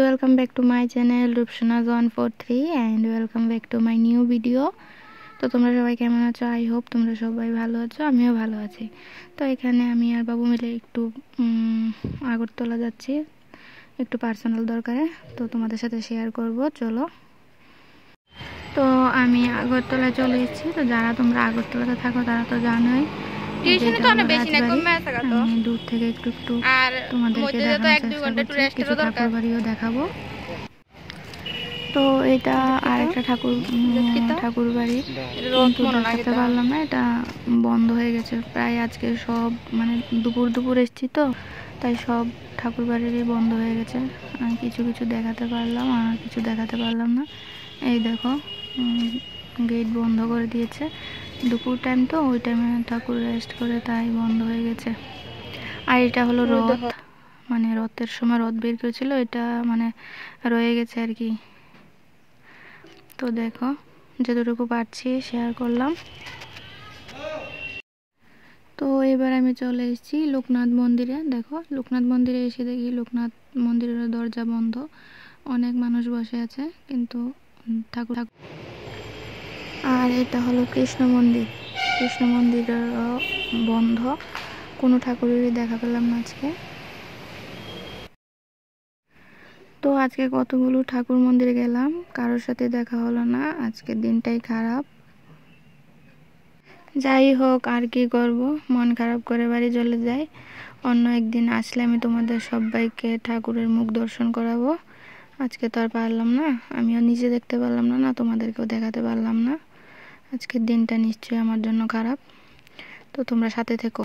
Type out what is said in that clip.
welcome back to my channel Rupshana143 and welcome back to my new video। তো তোমরা সবাই কেমন আছো? আই হোপ তোমরা সবাই ভালো আছো, আমিও ভালো আছি। তো এখানে আমি আর বাবু মিলে একটু আগরতলা যাচ্ছি, একটু পার্সোনাল দরকারে, তো তোমাদের সাথে শেয়ার করব, চলো। তো আমি আগরতলা চলে এসেছি। তো যারা তোমরা আগরতলাতে থাকো তারা তো জানোই দূর থেকে একটু একটু তোমাদেরকে ঠাকুর বাড়িও দেখাবো। তো এটা আর একটা ঠাকুর বাড়ি, কিন্তু দেখাতে পারলাম না, এটা বন্ধ হয়ে গেছে প্রায়। আজকে সব মানে দুপুর এসেছি, তো তাই সব ঠাকুর বাড়িরই বন্ধ হয়ে গেছে। কিছু কিছু দেখাতে পারলাম আর কিছু দেখাতে পারলাম না। এই দেখো, গেট বন্ধ করে দিয়েছে, দুপুর টাইম তো, ওই টাইমে ঠাকুর রেস্ট করে, তাই বন্ধ হয়ে গেছে। আর এটা হলো রথ, মানে রথের সময় রথ বের করেছিল, এটা মানে রয়ে গেছে আর কি। তো দেখো, যতটুকু পারছি শেয়ার করলাম। তো এবার আমি চলে এসেছি লোকনাথ মন্দিরে। দেখো, লোকনাথ মন্দিরে এসে দেখি লোকনাথ মন্দিরের দরজা বন্ধ, অনেক মানুষ বসে আছে, কিন্তু ঠাকুর। আর এটা হলো কৃষ্ণ মন্দিরের বন্ধ, কোনো ঠাকুরেরই দেখা পেলাম না আজকে। তো আজকে কতগুলো ঠাকুর মন্দিরে গেলাম, কারোর সাথে দেখা হলো না, আজকের দিনটাই খারাপ। যাই হোক, আর কি করব, মন খারাপ করে বাড়ি চলে যাই। অন্য একদিন আসলে আমি তোমাদের সবাইকে ঠাকুরের মুখ দর্শন করাবো। আজকে তো আর পারলাম না, আমিও নিজে দেখতে পারলাম না, তোমাদেরকেও দেখাতে পারলাম না। আজকের দিনটা নিশ্চয়ই আমার জন্য খারাপ। তো তোমরা সাথে থেকো।